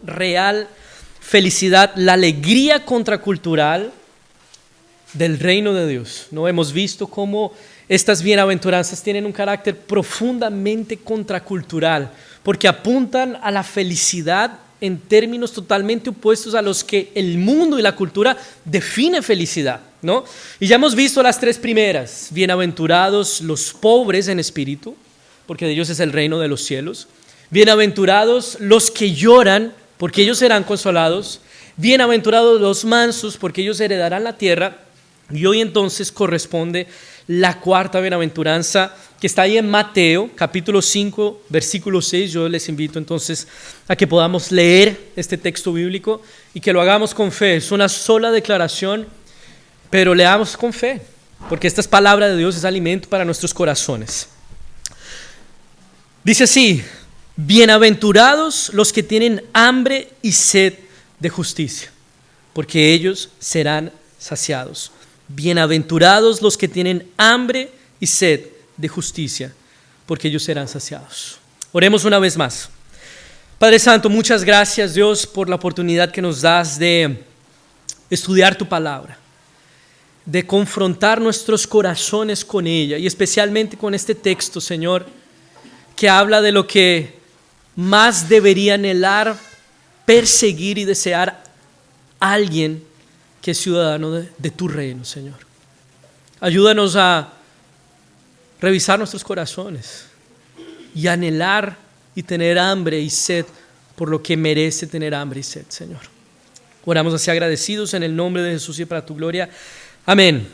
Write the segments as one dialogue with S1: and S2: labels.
S1: real felicidad, la alegría contracultural del reino de Dios. ¿No? Hemos visto cómo estas bienaventuranzas tienen un carácter profundamente contracultural, porque apuntan a la felicidad en términos totalmente opuestos a los que el mundo y la cultura define felicidad, ¿no? Y ya hemos visto las tres primeras: bienaventurados los pobres en espíritu, porque de ellos es el reino de los cielos; bienaventurados los que lloran, porque ellos serán consolados; bienaventurados los mansos, porque ellos heredarán la tierra. Y hoy entonces corresponde la cuarta bienaventuranza, que está ahí en Mateo, capítulo 5, versículo 6. Yo les invito entonces a que podamos leer este texto bíblico y que lo hagamos con fe. Es una sola declaración, pero leamos con fe, porque esta es palabra de Dios, es alimento para nuestros corazones. Dice así: bienaventurados los que tienen hambre y sed de justicia, porque ellos serán saciados. Bienaventurados los que tienen hambre y sed de justicia, porque ellos serán saciados. Oremos una vez más. Padre Santo, muchas gracias, Dios, por la oportunidad que nos das de estudiar tu palabra, de confrontar nuestros corazones con ella, y especialmente con este texto, Señor, que habla de lo que más debería anhelar, perseguir y desear alguien que es ciudadano de tu reino, Señor. Ayúdanos a revisar nuestros corazones y anhelar y tener hambre y sed por lo que merece tener hambre y sed, Señor. Oramos así agradecidos en el nombre de Jesús y para tu gloria. Amén.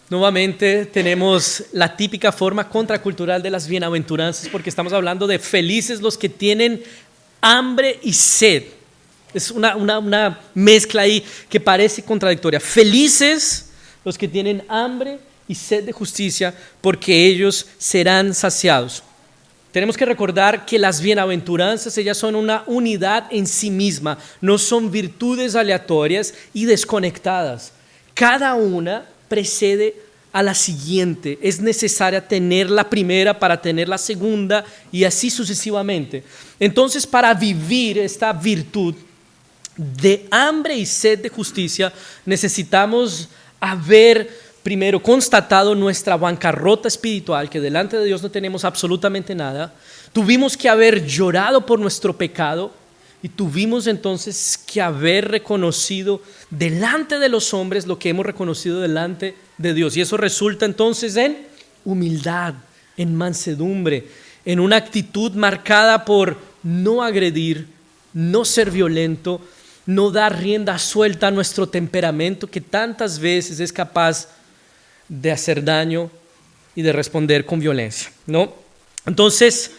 S1: Nuevamente tenemos la típica forma contracultural de las bienaventuranzas, porque estamos hablando de felices los que tienen hambre y sed. Es una mezcla ahí que parece contradictoria. Felices los que tienen hambre y sed de justicia, porque ellos serán saciados. Tenemos que recordar que las bienaventuranzas, ellas son una unidad en sí misma, no son virtudes aleatorias y desconectadas. Cada una precede a la siguiente. Es necesaria tener la primera para tener la segunda, y así sucesivamente. Entonces, para vivir esta virtud de hambre y sed de justicia, necesitamos haber primero constatado nuestra bancarrota espiritual, que delante de Dios no tenemos absolutamente nada. Tuvimos que haber llorado por nuestro pecado, y tuvimos entonces que haber reconocido delante de los hombres lo que hemos reconocido delante de Dios. Y eso resulta entonces en humildad, en mansedumbre, en una actitud marcada por no agredir, no ser violento, no dar rienda suelta a nuestro temperamento, que tantas veces es capaz de hacer daño y de responder con violencia, ¿no? Entonces,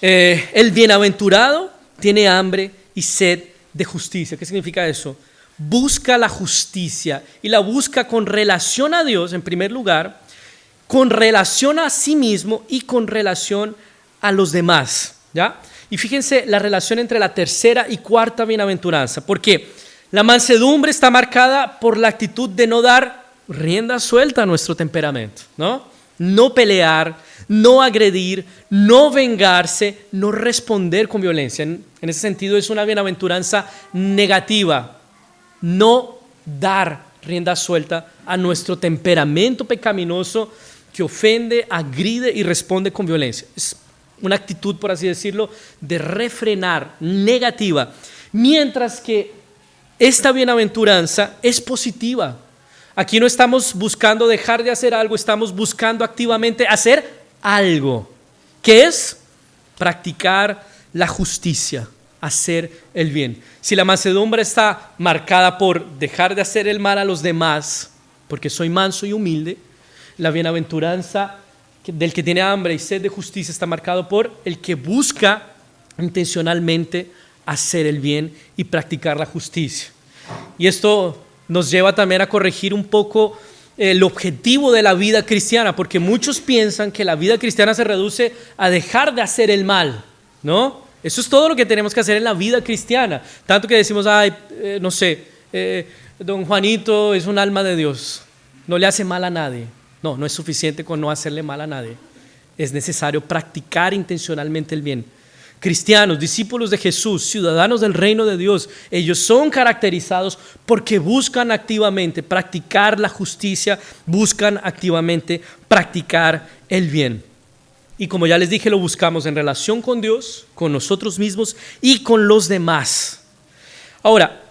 S1: el bienaventurado tiene hambre y sed de justicia. ¿Qué significa eso? Busca la justicia, y la busca con relación a Dios en primer lugar, con relación a sí mismo y con relación a los demás, ¿ya? Y fíjense la relación entre la tercera y cuarta bienaventuranza, porque la mansedumbre está marcada por la actitud de no dar rienda suelta a nuestro temperamento, ¿no? No pelear, no agredir, no vengarse, no responder con violencia. En ese sentido es una bienaventuranza negativa. No dar rienda suelta a nuestro temperamento pecaminoso que ofende, agride y responde con violencia. Es una actitud, por así decirlo, de refrenar, negativa. Mientras que esta bienaventuranza es positiva. Aquí no estamos buscando dejar de hacer algo, estamos buscando activamente hacer algo, que es practicar la justicia, hacer el bien. Si la mansedumbre está marcada por dejar de hacer el mal a los demás, porque soy manso y humilde, la bienaventuranza del que tiene hambre y sed de justicia está marcado por el que busca intencionalmente hacer el bien y practicar la justicia. Y esto nos lleva también a corregir un poco el objetivo de la vida cristiana, porque muchos piensan que la vida cristiana se reduce a dejar de hacer el mal, ¿no? Eso es todo lo que tenemos que hacer en la vida cristiana. Tanto que decimos, don Juanito es un alma de Dios, no le hace mal a nadie. No es suficiente con no hacerle mal a nadie. Es necesario practicar intencionalmente el bien. cristianos, discípulos de Jesús, ciudadanos del reino de Dios, ellos son caracterizados porque buscan activamente practicar la justicia, buscan activamente practicar el bien. Y como ya les dije, lo buscamos en relación con Dios, con nosotros mismos y con los demás. Ahora,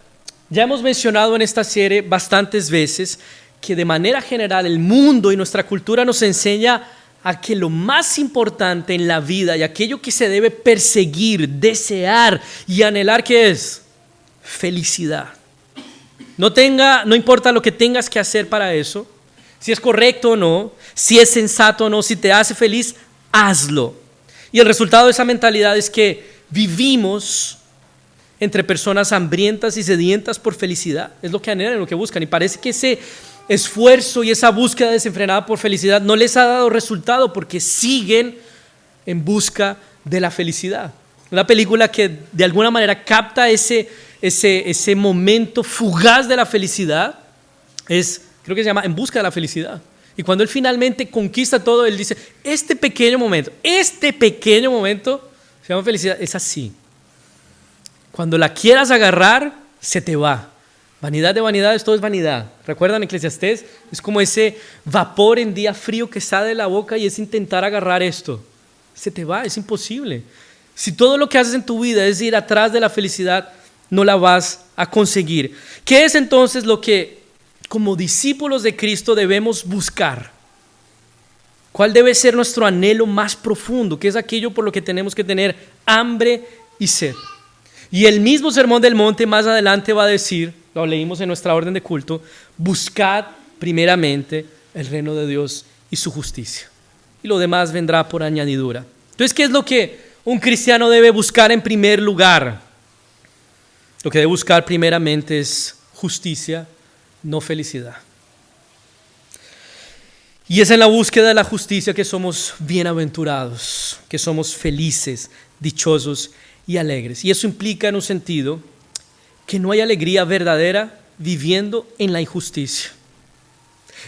S1: ya hemos mencionado en esta serie bastantes veces que de manera general el mundo y nuestra cultura nos enseña a que lo más importante en la vida y aquello que se debe perseguir, desear y anhelar, ¿qué es? Felicidad. No importa lo que tengas que hacer para eso, si es correcto o no, si es sensato o no, si te hace feliz, hazlo. Y el resultado de esa mentalidad es que vivimos entre personas hambrientas y sedientas por felicidad. Es lo que anhelan, lo que buscan. Y parece que ese esfuerzo y esa búsqueda desenfrenada por felicidad no les ha dado resultado porque siguen en busca de la felicidad. Una película que de alguna manera capta ese momento fugaz de la felicidad creo que se llama En busca de la felicidad. Y cuando él finalmente conquista todo, él dice, este pequeño momento se llama felicidad. Es así. Cuando la quieras agarrar, se te va. Vanidad de vanidades, todo es vanidad. ¿Recuerdan Eclesiastés? Es como ese vapor en día frío que sale de la boca y es intentar agarrar esto. Se te va, es imposible. Si todo lo que haces en tu vida es ir atrás de la felicidad, no la vas a conseguir. ¿Qué es entonces lo que como discípulos de Cristo debemos buscar? ¿Cuál debe ser nuestro anhelo más profundo? ¿Qué es aquello por lo que tenemos que tener hambre y sed? Y el mismo Sermón del Monte más adelante va a decir, lo leímos en nuestra orden de culto, buscad primeramente el reino de Dios y su justicia. Y lo demás vendrá por añadidura. Entonces, ¿qué es lo que un cristiano debe buscar en primer lugar? Lo que debe buscar primeramente es justicia, no felicidad. Y es en la búsqueda de la justicia que somos bienaventurados, que somos felices, dichosos y alegres. Y eso implica en un sentido que no hay alegría verdadera viviendo en la injusticia.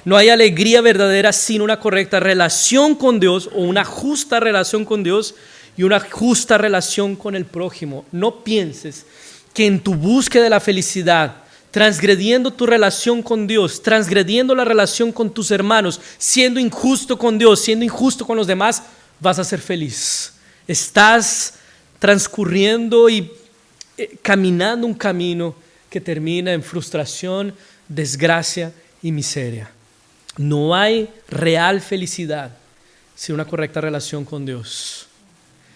S1: No hay alegría verdadera sin una correcta relación con Dios o una justa relación con Dios y una justa relación con el prójimo. No pienses que en tu búsqueda de la felicidad, transgrediendo tu relación con Dios, transgrediendo la relación con tus hermanos, siendo injusto con Dios, siendo injusto con los demás, vas a ser feliz. Estás transcurriendo y caminando un camino que termina en frustración, desgracia y miseria. No hay real felicidad sin una correcta relación con Dios.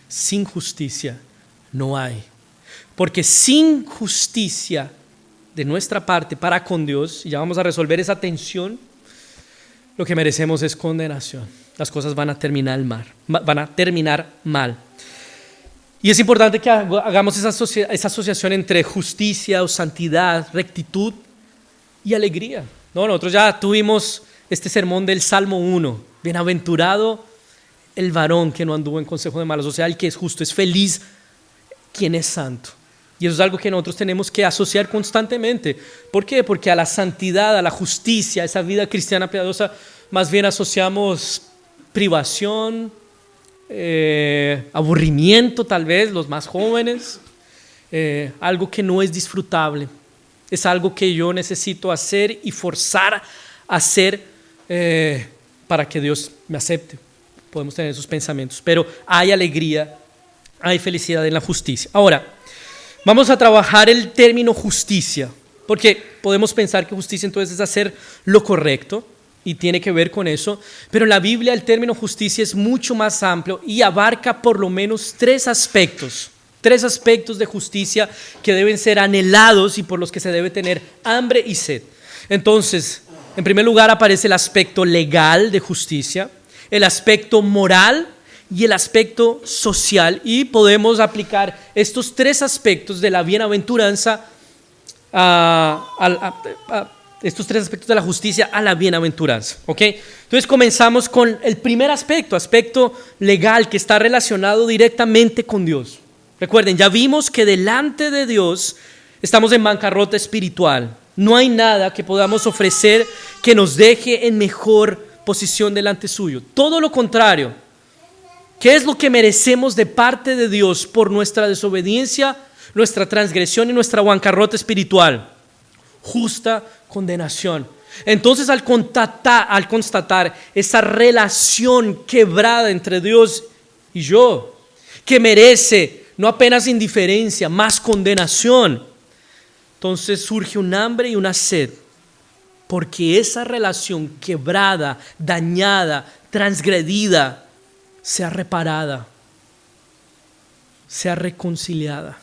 S1: Sin justicia no hay. Porque sin justicia de nuestra parte para con Dios, y ya vamos a resolver esa tensión, lo que merecemos es condenación. Las cosas van a terminar mal. Y es importante que hagamos esa asociación entre justicia o santidad, rectitud y alegría. Nosotros ya tuvimos este sermón del Salmo 1. Bienaventurado el varón que no anduvo en consejo de malos, o sea, el que es justo, es feliz quien es santo. Y eso es algo que nosotros tenemos que asociar constantemente. ¿Por qué? Porque a la santidad, a la justicia, a esa vida cristiana piadosa, más bien asociamos privación, aburrimiento tal vez, los más jóvenes, algo que no es disfrutable. Es algo que yo necesito hacer y forzar a hacer para que Dios me acepte. Podemos tener esos pensamientos, pero hay alegría, hay felicidad en la justicia. Ahora, vamos a trabajar el término justicia, porque podemos pensar que justicia entonces es hacer lo correcto, y tiene que ver con eso, pero en la Biblia el término justicia es mucho más amplio y abarca por lo menos tres aspectos de justicia que deben ser anhelados y por los que se debe tener hambre y sed. Entonces, en primer lugar aparece el aspecto legal de justicia, el aspecto moral y el aspecto social, y podemos aplicar estos tres aspectos de la bienaventuranza estos tres aspectos de la justicia a la bienaventuranza, ¿ok? Entonces comenzamos con el primer aspecto legal, que está relacionado directamente con Dios. Recuerden, ya vimos que delante de Dios estamos en bancarrota espiritual. No hay nada que podamos ofrecer que nos deje en mejor posición delante suyo. Todo lo contrario, ¿Qué es lo que merecemos de parte de Dios por nuestra desobediencia, nuestra transgresión y nuestra bancarrota espiritual? Justa condenación. Entonces, al constatar esa relación quebrada entre Dios y yo, que merece no apenas indiferencia, más condenación, entonces surge un hambre y una sed, porque esa relación quebrada, dañada, transgredida, sea reparada, sea reconciliada.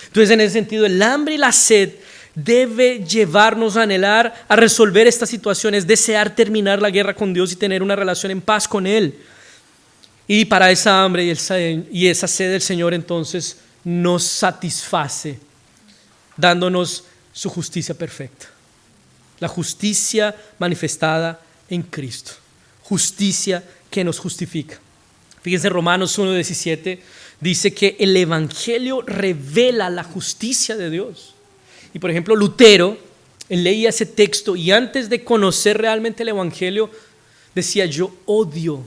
S1: Entonces, en ese sentido, el hambre y la sed debe llevarnos a anhelar, a resolver estas situaciones, desear terminar la guerra con Dios y tener una relación en paz con Él. Y para esa hambre y esa sed del Señor entonces nos satisface, dándonos su justicia perfecta. La justicia manifestada en Cristo. Justicia que nos justifica. Fíjense, Romanos 1:17 dice que el Evangelio revela la justicia de Dios. Y por ejemplo, Lutero, él leía ese texto y antes de conocer realmente el Evangelio, decía: yo odio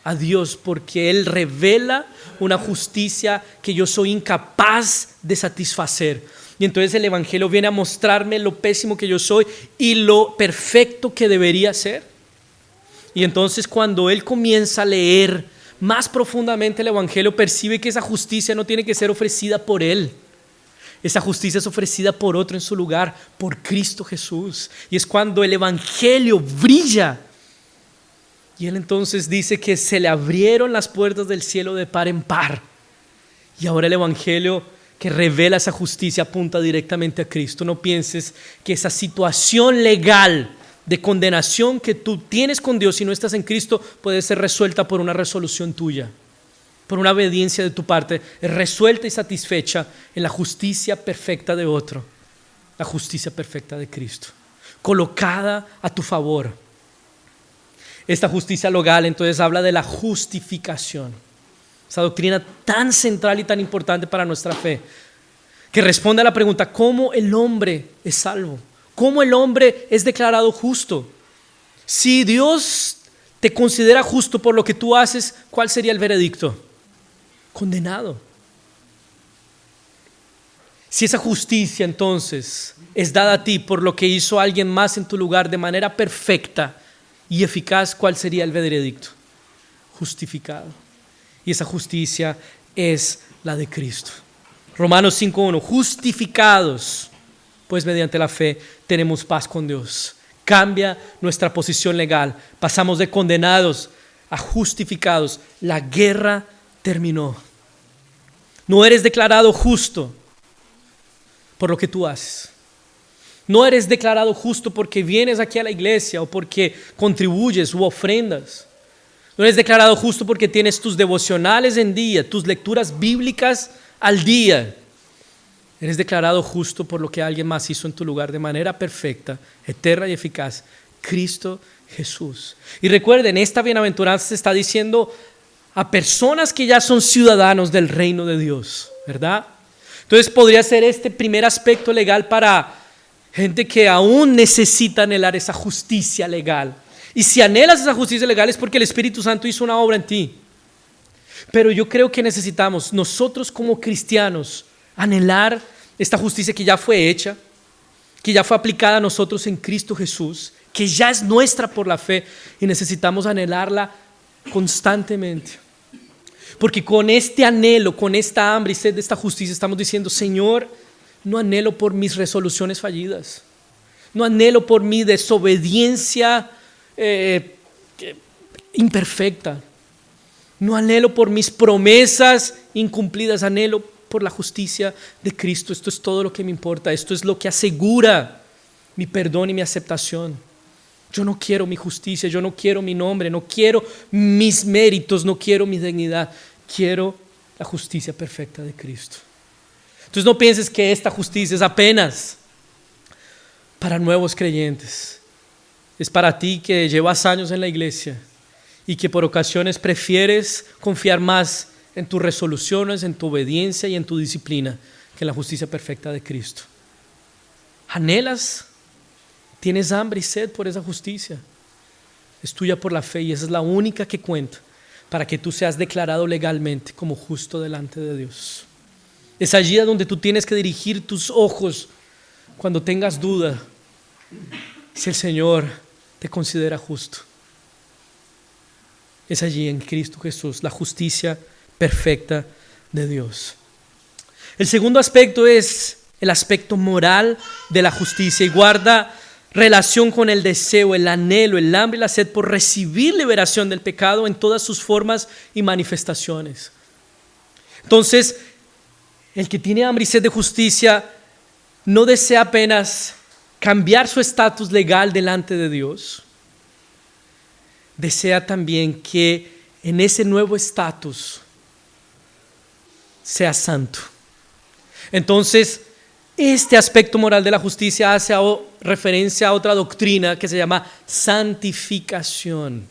S1: a Dios porque Él revela una justicia que yo soy incapaz de satisfacer. Y entonces el Evangelio viene a mostrarme lo pésimo que yo soy y lo perfecto que debería ser. Y entonces cuando él comienza a leer más profundamente el Evangelio, percibe que esa justicia no tiene que ser ofrecida por él. Esa justicia es ofrecida por otro en su lugar, por Cristo Jesús. Y es cuando el Evangelio brilla. Y él entonces dice que se le abrieron las puertas del cielo de par en par. Y ahora el Evangelio que revela esa justicia apunta directamente a Cristo. No pienses que esa situación legal de condenación que tú tienes con Dios si no estás en Cristo puede ser resuelta por una resolución tuya, por una obediencia de tu parte. Es resuelta y satisfecha en la justicia perfecta de otro, la justicia perfecta de Cristo, colocada a tu favor. Esta justicia legal entonces habla de la justificación, esa doctrina tan central y tan importante para nuestra fe, que responde a la pregunta: ¿cómo el hombre es salvo? ¿Cómo el hombre es declarado justo? Si Dios te considera justo por lo que tú haces, ¿cuál sería el veredicto? Condenado. Si esa justicia entonces es dada a ti por lo que hizo alguien más en tu lugar de manera perfecta y eficaz, ¿cuál sería el veredicto? Justificado. Y esa justicia es la de Cristo. Romanos 5:1, justificados pues mediante la fe tenemos paz con Dios. Cambia nuestra posición legal. Pasamos de condenados a justificados. La guerra terminó. No eres declarado justo por lo que tú haces. No eres declarado justo porque vienes aquí a la iglesia o porque contribuyes u ofrendas. No eres declarado justo porque tienes tus devocionales en día, tus lecturas bíblicas al día. Eres declarado justo por lo que alguien más hizo en tu lugar de manera perfecta, eterna y eficaz: Cristo Jesús. Y recuerden, esta bienaventuranza se está diciendo a personas que ya son ciudadanos del reino de Dios, ¿verdad? Entonces podría ser este primer aspecto legal para gente que aún necesita anhelar esa justicia legal. Y si anhelas esa justicia legal es porque el Espíritu Santo hizo una obra en ti. Pero yo creo que necesitamos nosotros como cristianos anhelar esta justicia que ya fue hecha, que ya fue aplicada a nosotros en Cristo Jesús, que ya es nuestra por la fe, y necesitamos anhelarla constantemente. Porque con este anhelo, con esta hambre y sed de esta justicia estamos diciendo: Señor, no anhelo por mis resoluciones fallidas, no anhelo por mi desobediencia imperfecta, no anhelo por mis promesas incumplidas, anhelo por la justicia de Cristo. Esto es todo lo que me importa, esto es lo que asegura mi perdón y mi aceptación. Yo no quiero mi justicia, yo no quiero mi nombre, no quiero mis méritos, no quiero mi dignidad, quiero la justicia perfecta de Cristo. Entonces no pienses que esta justicia es apenas para nuevos creyentes. Es para ti que llevas años en la iglesia y que por ocasiones prefieres confiar más en tus resoluciones, en tu obediencia y en tu disciplina que en la justicia perfecta de Cristo. ¿Anhelas? ¿Tienes hambre y sed por esa justicia? Es tuya por la fe y esa es la única que cuenta para que tú seas declarado legalmente como justo delante de Dios. Es allí a donde tú tienes que dirigir tus ojos cuando tengas duda si el Señor te considera justo. Es allí en Cristo Jesús, la justicia perfecta de Dios. El segundo aspecto es el aspecto moral de la justicia y guarda relación con el deseo, el anhelo, el hambre y la sed por recibir liberación del pecado en todas sus formas y manifestaciones. Entonces, el que tiene hambre y sed de justicia no desea apenas cambiar su estatus legal delante de Dios. Desea también que en ese nuevo estatus sea santo. Entonces, este aspecto moral de la justicia hace referencia a otra doctrina que se llama santificación,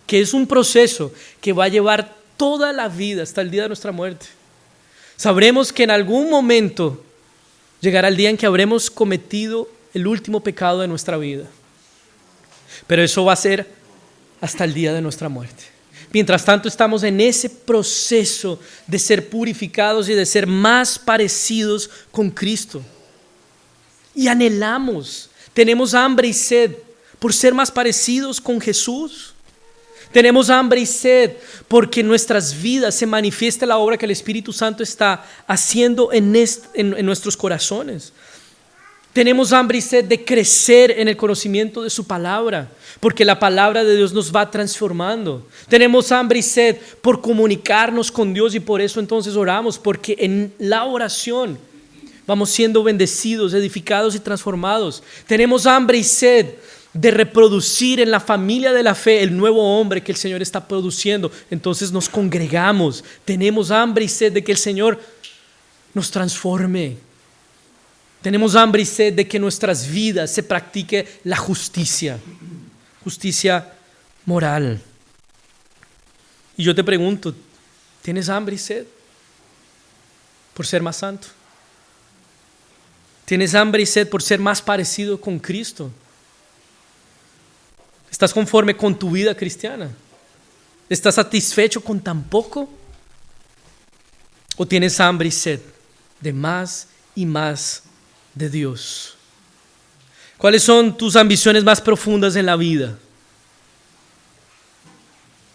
S1: que es un proceso que va a llevar toda la vida hasta el día de nuestra muerte. Sabremos que en algún momento llegará el día en que habremos cometido el último pecado de nuestra vida, pero eso va a ser hasta el día de nuestra muerte. Mientras tanto estamos en ese proceso de ser purificados y de ser más parecidos con Cristo. Y anhelamos, tenemos hambre y sed por ser más parecidos con Jesús. Tenemos hambre y sed porque en nuestras vidas se manifiesta la obra que el Espíritu Santo está haciendo en nuestros corazones. Tenemos hambre y sed de crecer en el conocimiento de su palabra, porque la palabra de Dios nos va transformando. Tenemos hambre y sed por comunicarnos con Dios y por eso entonces oramos, porque en la oración vamos siendo bendecidos, edificados y transformados. Tenemos hambre y sed de reproducir en la familia de la fe el nuevo hombre que el Señor está produciendo. Entonces nos congregamos. Tenemos hambre y sed de que el Señor nos transforme. Tenemos hambre y sed de que en nuestras vidas se practique la justicia moral. Y yo te pregunto, ¿tienes hambre y sed por ser más santo? ¿Tienes hambre y sed por ser más parecido con Cristo? ¿Estás conforme con tu vida cristiana? ¿Estás satisfecho con tan poco? ¿O tienes hambre y sed de más y más de Dios? ¿Cuáles son tus ambiciones más profundas en la vida?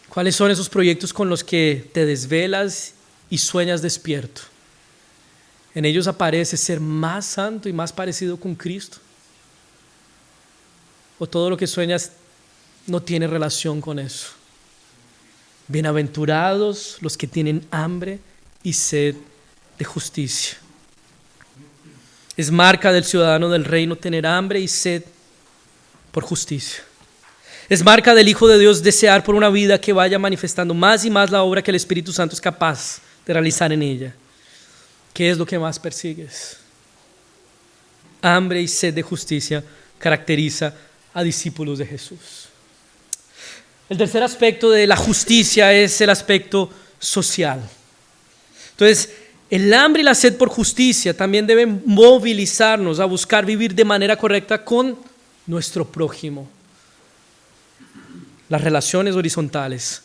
S1: ¿Cuáles son esos proyectos con los que te desvelas y sueñas despierto? En ellos aparece ser más santo y más parecido con Cristo. ¿O todo lo que sueñas no tiene relación con eso? Bienaventurados los que tienen hambre y sed de justicia. Es marca del ciudadano del reino tener hambre y sed por justicia. Es marca del Hijo de Dios desear por una vida que vaya manifestando más y más la obra que el Espíritu Santo es capaz de realizar en ella. ¿Qué es lo que más persigues? Hambre y sed de justicia caracteriza a discípulos de Jesús. El tercer aspecto de la justicia es el aspecto social. Entonces, el hambre y la sed por justicia también deben movilizarnos a buscar vivir de manera correcta con nuestro prójimo. Las relaciones horizontales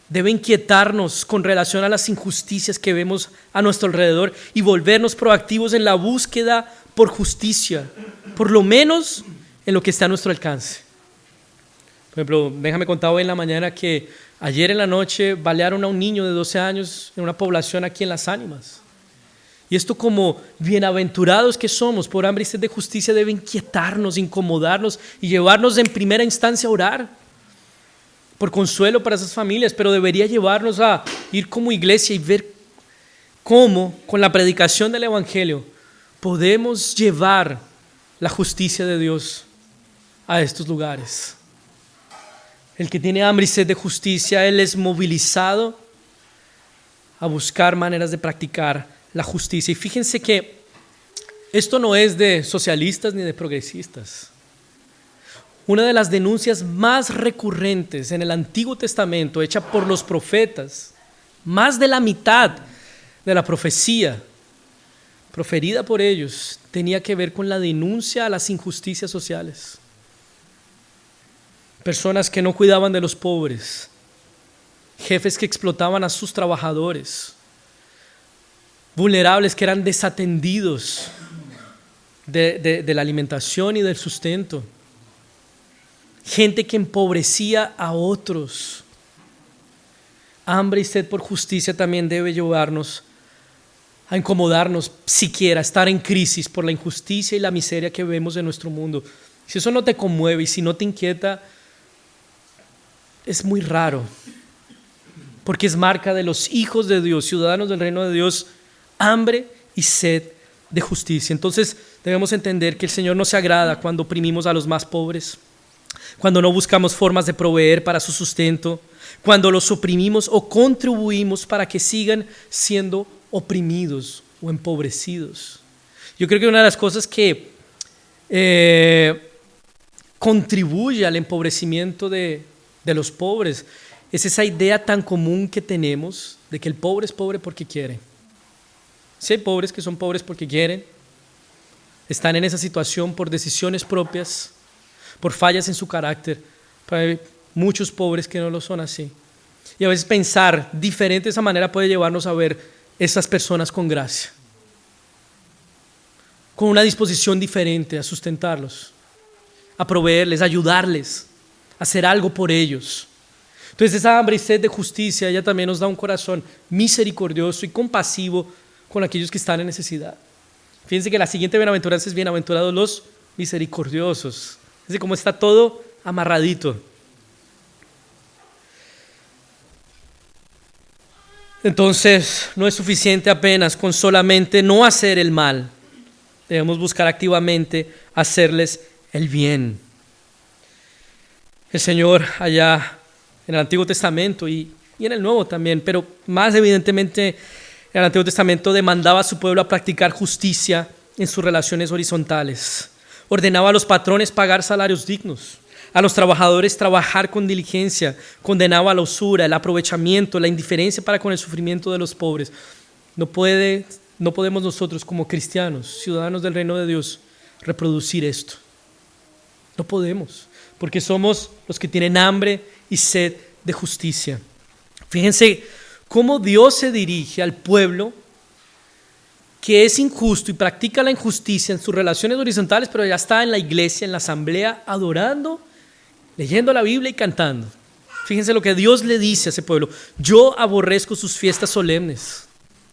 S1: deben inquietarnos con relación a las injusticias que vemos a nuestro alrededor y volvernos proactivos en la búsqueda por justicia, por lo menos en lo que está a nuestro alcance. Por ejemplo, déjame contar hoy en la mañana que ayer en la noche balearon a un niño de 12 años en una población aquí en Las Ánimas. Y esto, como bienaventurados que somos por hambre y sed de justicia, debe inquietarnos, incomodarnos y llevarnos en primera instancia a orar por consuelo para esas familias, pero debería llevarnos a ir como iglesia y ver cómo con la predicación del Evangelio podemos llevar la justicia de Dios a estos lugares. El que tiene hambre y sed de justicia, él es movilizado a buscar maneras de practicar la justicia. Y fíjense que esto no es de socialistas ni de progresistas. Una de las denuncias más recurrentes en el Antiguo Testamento, hecha por los profetas, más de la mitad de la profecía proferida por ellos, tenía que ver con la denuncia a las injusticias sociales. Personas que no cuidaban de los pobres, jefes que explotaban a sus trabajadores, vulnerables que eran desatendidos de la alimentación y del sustento, gente que empobrecía a otros. Hambre y sed por justicia también debe llevarnos a incomodarnos siquiera, a estar en crisis por la injusticia y la miseria que vemos en nuestro mundo. Si eso no te conmueve y si no te inquieta, es muy raro, porque es marca de los hijos de Dios, ciudadanos del reino de Dios, hambre y sed de justicia. Entonces debemos entender que el Señor no se agrada cuando oprimimos a los más pobres, cuando no buscamos formas de proveer para su sustento, cuando los oprimimos o contribuimos para que sigan siendo oprimidos o empobrecidos. Yo creo que una de las cosas que contribuye al empobrecimiento de los pobres es esa idea tan común que tenemos de que el pobre es pobre porque quiere. Si hay pobres que son pobres porque quieren, están en esa situación por decisiones propias, por fallas en su carácter, pero hay muchos pobres que no lo son así. Y a veces pensar diferente de esa manera puede llevarnos a ver esas personas con gracia, con una disposición diferente a sustentarlos, a proveerles, a ayudarles, a hacer algo por ellos. Entonces esa hambre y sed de justicia, ella también nos da un corazón misericordioso y compasivo con aquellos que están en necesidad. Fíjense que la siguiente bienaventuranza es bienaventurados los misericordiosos. Es decir, como está todo amarradito. Entonces no es suficiente apenas con solamente no hacer el mal. Debemos buscar activamente hacerles el bien. El Señor allá en el Antiguo Testamento y en el Nuevo también, pero más evidentemente en el Antiguo Testamento demandaba a su pueblo a practicar justicia en sus relaciones horizontales. Ordenaba a los patrones pagar salarios dignos, a los trabajadores trabajar con diligencia, condenaba la usura, el aprovechamiento, la indiferencia para con el sufrimiento de los pobres. No podemos nosotros como cristianos, ciudadanos del reino de Dios, reproducir esto. No podemos, porque somos los que tienen hambre y sed de justicia. Fíjense cómo Dios se dirige al pueblo que es injusto y practica la injusticia en sus relaciones horizontales, pero ya está en la iglesia, en la asamblea, adorando, leyendo la Biblia y cantando. Fíjense lo que Dios le dice a ese pueblo: yo aborrezco sus fiestas solemnes,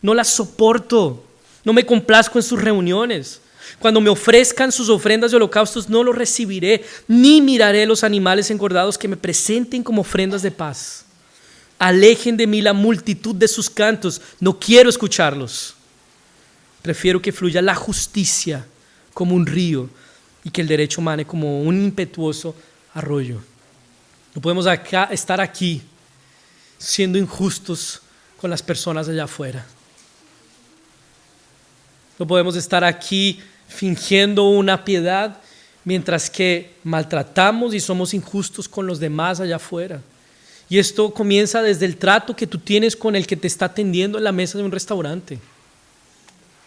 S1: no las soporto, no me complazco en sus reuniones. Cuando me ofrezcan sus ofrendas y holocaustos, no los recibiré, ni miraré los animales engordados que me presenten como ofrendas de paz. Alejen de mí la multitud de sus cantos, no quiero escucharlos. Prefiero que fluya la justicia como un río y que el derecho mane como un impetuoso arroyo. No podemos estar aquí siendo injustos con las personas allá afuera. No podemos estar aquí fingiendo una piedad mientras que maltratamos y somos injustos con los demás allá afuera. Y esto comienza desde el trato que tú tienes con el que te está atendiendo en la mesa de un restaurante,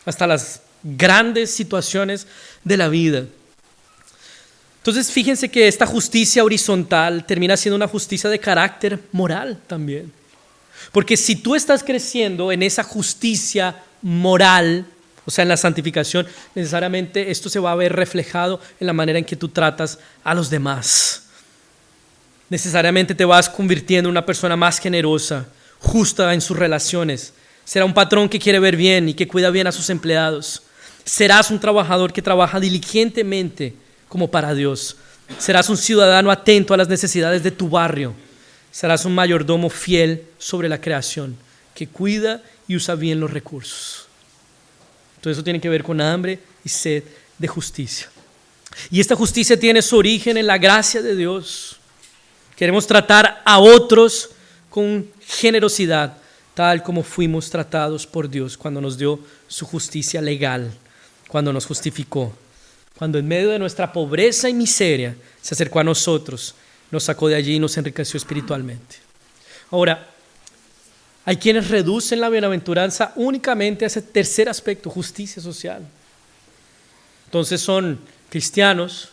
S1: hasta las grandes situaciones de la vida. Entonces fíjense que esta justicia horizontal termina siendo una justicia de carácter moral también. Porque si tú estás creciendo en esa justicia moral, o sea, en la santificación, necesariamente esto se va a ver reflejado en la manera en que tú tratas a los demás. Necesariamente te vas convirtiendo en una persona más generosa, justa en sus relaciones. Será un patrón que quiere ver bien y que cuida bien a sus empleados. Serás un trabajador que trabaja diligentemente como para Dios. Serás un ciudadano atento a las necesidades de tu barrio. Serás un mayordomo fiel sobre la creación, que cuida y usa bien los recursos. Todo eso tiene que ver con hambre y sed de justicia. Y esta justicia tiene su origen en la gracia de Dios. Queremos tratar a otros con generosidad, tal como fuimos tratados por Dios cuando nos dio su justicia legal, cuando nos justificó, cuando en medio de nuestra pobreza y miseria se acercó a nosotros, nos sacó de allí y nos enriqueció espiritualmente. Ahora, hay quienes reducen la bienaventuranza únicamente a ese tercer aspecto, justicia social. Entonces son cristianos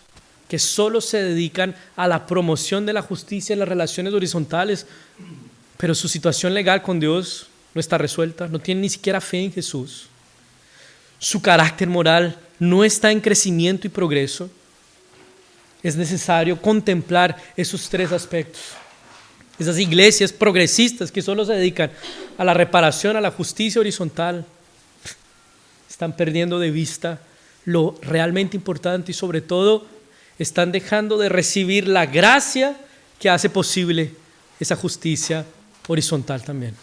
S1: que solo se dedican a la promoción de la justicia en las relaciones horizontales, pero su situación legal con Dios no está resuelta, no tiene ni siquiera fe en Jesús. Su carácter moral no está en crecimiento y progreso. Es necesario contemplar esos tres aspectos. Esas iglesias progresistas que solo se dedican a la reparación, a la justicia horizontal, están perdiendo de vista lo realmente importante y sobre todo están dejando de recibir la gracia que hace posible esa justicia horizontal también.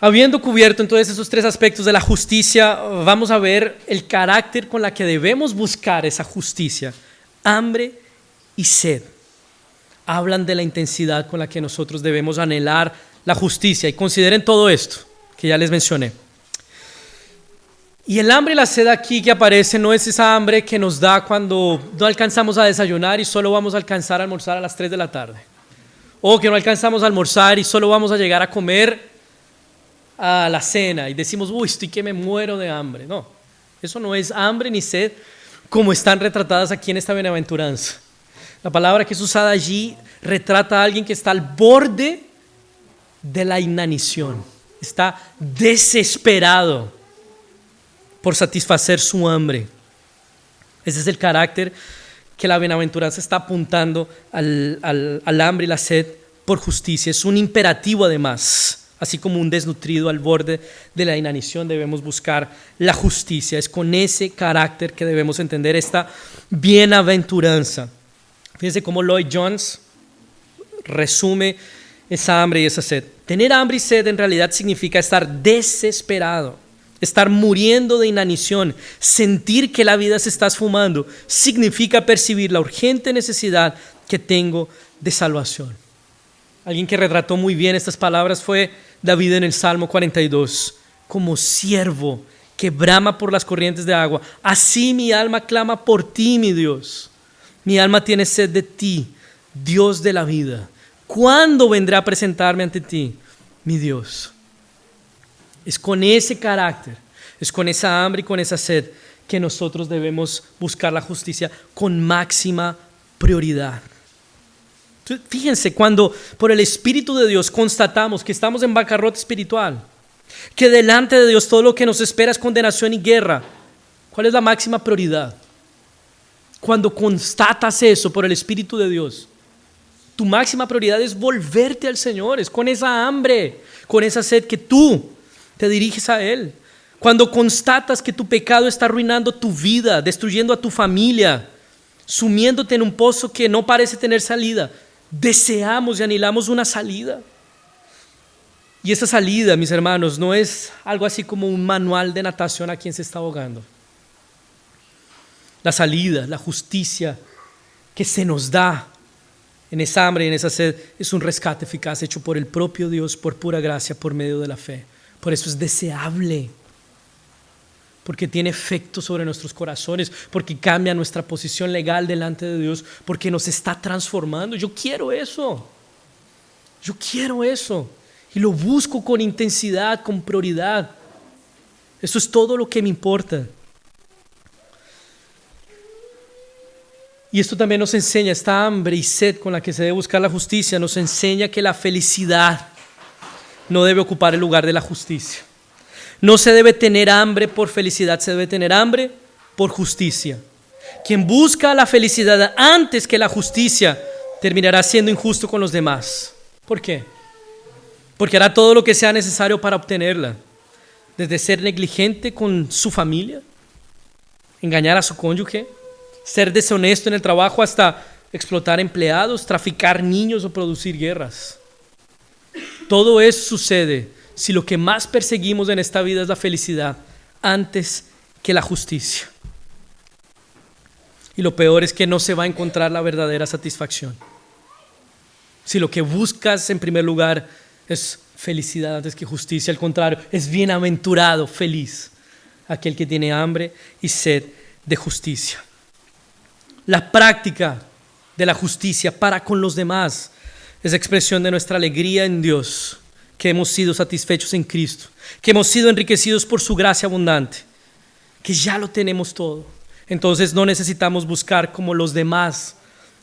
S1: Habiendo cubierto entonces esos tres aspectos de la justicia, vamos a ver el carácter con la que debemos buscar esa justicia. Hambre y sed hablan de la intensidad con la que nosotros debemos anhelar la justicia. Y consideren todo esto que ya les mencioné. Y el hambre y la sed aquí que aparece no es esa hambre que nos da cuando no alcanzamos a desayunar y solo vamos a alcanzar a almorzar a las 3 de la tarde. O que no alcanzamos a almorzar y solo vamos a llegar a comer a la cena y decimos, uy, estoy que me muero de hambre. No, eso no es hambre ni sed como están retratadas aquí en esta bienaventuranza. La palabra que es usada allí retrata a alguien que está al borde de la inanición, está desesperado por satisfacer su hambre. Ese es el carácter que la bienaventuranza está apuntando al hambre y la sed por justicia. Es un imperativo además. Así como un desnutrido al borde de la inanición, debemos buscar la justicia. Es con ese carácter que debemos entender esta bienaventuranza. Fíjense cómo Lloyd Jones resume esa hambre y esa sed. Tener hambre y sed en realidad significa estar desesperado, estar muriendo de inanición, sentir que la vida se está esfumando. Significa percibir la urgente necesidad que tengo de salvación. Alguien que retrató muy bien estas palabras fue David en el Salmo 42. Como siervo que brama por las corrientes de agua, así mi alma clama por ti, mi Dios. Mi alma tiene sed de ti, Dios de la vida. ¿Cuándo vendré a presentarme ante ti, mi Dios? Es con ese carácter, es con esa hambre y con esa sed que nosotros debemos buscar la justicia con máxima prioridad. Fíjense, cuando por el Espíritu de Dios constatamos que estamos en bancarrota espiritual, que delante de Dios todo lo que nos espera es condenación y guerra, ¿cuál es la máxima prioridad? Cuando constatas eso por el Espíritu de Dios, tu máxima prioridad es volverte al Señor, es con esa hambre, con esa sed que tú te diriges a Él. Cuando constatas que tu pecado está arruinando tu vida, destruyendo a tu familia, sumiéndote en un pozo que no parece tener salida, deseamos y anhelamos una salida. Y esa salida, mis hermanos, no es algo así como un manual de natación a quien se está ahogando. La salida, la justicia que se nos da en esa hambre y en esa sed es un rescate eficaz hecho por el propio Dios, por pura gracia, por medio de la fe. Por eso es deseable, porque tiene efecto sobre nuestros corazones, porque cambia nuestra posición legal delante de Dios, porque nos está transformando. Yo quiero eso, y lo busco con intensidad, con prioridad. Eso es todo lo que me importa. Y esto también nos enseña, esta hambre y sed con la que se debe buscar la justicia, nos enseña que la felicidad no debe ocupar el lugar de la justicia. No se debe tener hambre por felicidad, se debe tener hambre por justicia. Quien busca la felicidad antes que la justicia terminará siendo injusto con los demás. ¿Por qué? Porque hará todo lo que sea necesario para obtenerla. Desde ser negligente con su familia, engañar a su cónyuge, ser deshonesto en el trabajo hasta explotar empleados, traficar niños o producir guerras. Todo eso sucede si lo que más perseguimos en esta vida es la felicidad antes que la justicia. Y lo peor es que no se va a encontrar la verdadera satisfacción. Si lo que buscas en primer lugar es felicidad antes que justicia, al contrario, es bienaventurado, feliz, aquel que tiene hambre y sed de justicia. La práctica de la justicia para con los demás es expresión de nuestra alegría en Dios, que hemos sido satisfechos en Cristo, que hemos sido enriquecidos por su gracia abundante, que ya lo tenemos todo. Entonces no necesitamos buscar como los demás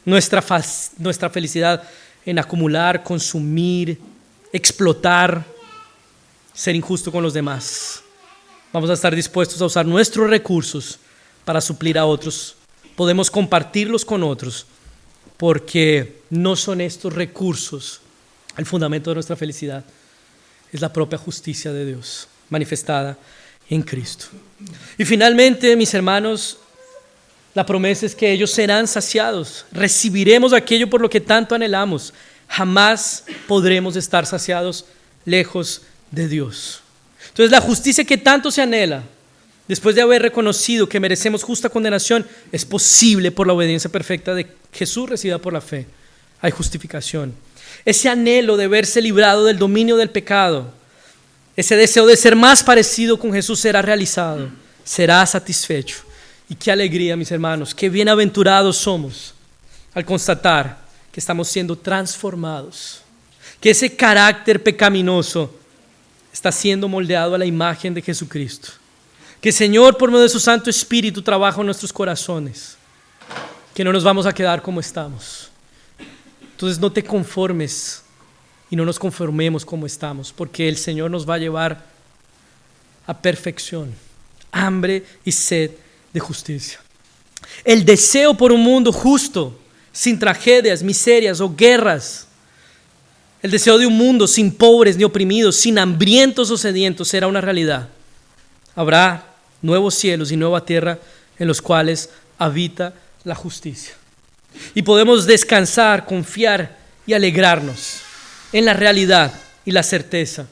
S1: nuestra felicidad en acumular, consumir, explotar, ser injusto con los demás. Vamos a estar dispuestos a usar nuestros recursos para suplir a otros. Podemos compartirlos con otros, porque no son estos recursos el fundamento de nuestra felicidad. Es la propia justicia de Dios manifestada en Cristo. Y finalmente, mis hermanos, la promesa es que ellos serán saciados. Recibiremos aquello por lo que tanto anhelamos. Jamás podremos estar saciados lejos de Dios. Entonces, la justicia que tanto se anhela, después de haber reconocido que merecemos justa condenación, es posible por la obediencia perfecta de Jesús recibida por la fe. Hay justificación. Ese anhelo de verse librado del dominio del pecado, ese deseo de ser más parecido con Jesús será realizado, será satisfecho. Y qué alegría, mis hermanos, qué bienaventurados somos al constatar que estamos siendo transformados, que ese carácter pecaminoso está siendo moldeado a la imagen de Jesucristo, que el Señor por medio de su Santo Espíritu trabaja en nuestros corazones, que no nos vamos a quedar como estamos. Entonces no te conformes y no nos conformemos como estamos, porque el Señor nos va a llevar a perfección, hambre y sed de justicia. El deseo por un mundo justo, sin tragedias, miserias o guerras, el deseo de un mundo sin pobres ni oprimidos, sin hambrientos o sedientos, será una realidad. Habrá nuevos cielos y nueva tierra en los cuales habita la justicia. Y podemos descansar, confiar y alegrarnos en la realidad y la certeza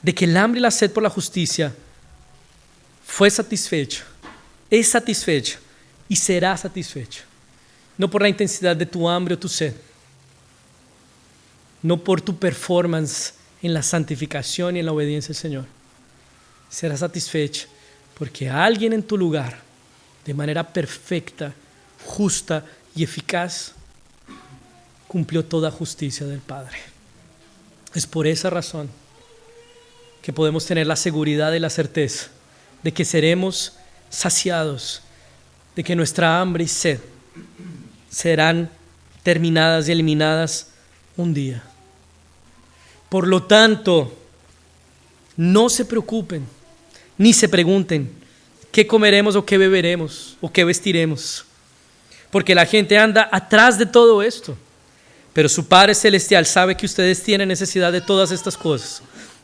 S1: de que el hambre y la sed por la justicia fue satisfecha, es satisfecha y será satisfecha. No por la intensidad de tu hambre o tu sed, no por tu performance en la santificación y en la obediencia al Señor. Será satisfecha porque alguien en tu lugar, de manera perfecta, justa y eficaz, cumplió toda justicia del Padre. Es por esa razón que podemos tener la seguridad y la certeza de que seremos saciados, de que nuestra hambre y sed serán terminadas y eliminadas un día. Por lo tanto, no se preocupen, ni se pregunten qué comeremos o qué beberemos o qué vestiremos, porque la gente anda atrás de todo esto. Pero su Padre Celestial sabe que ustedes tienen necesidad de todas estas cosas.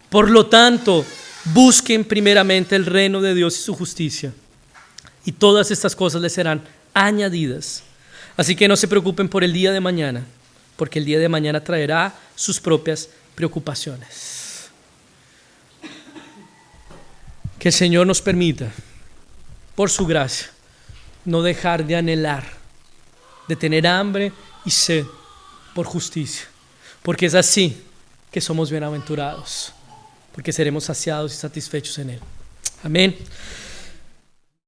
S1: Por lo tanto, busquen primeramente el reino de Dios y su justicia, y todas estas cosas les serán añadidas. Así que no se preocupen por el día de mañana, porque el día de mañana traerá sus propias preocupaciones. Que el Señor nos permita, por su gracia, no dejar de anhelar, de tener hambre y sed por justicia, porque es así que somos bienaventurados, porque seremos saciados y satisfechos en Él. Amén.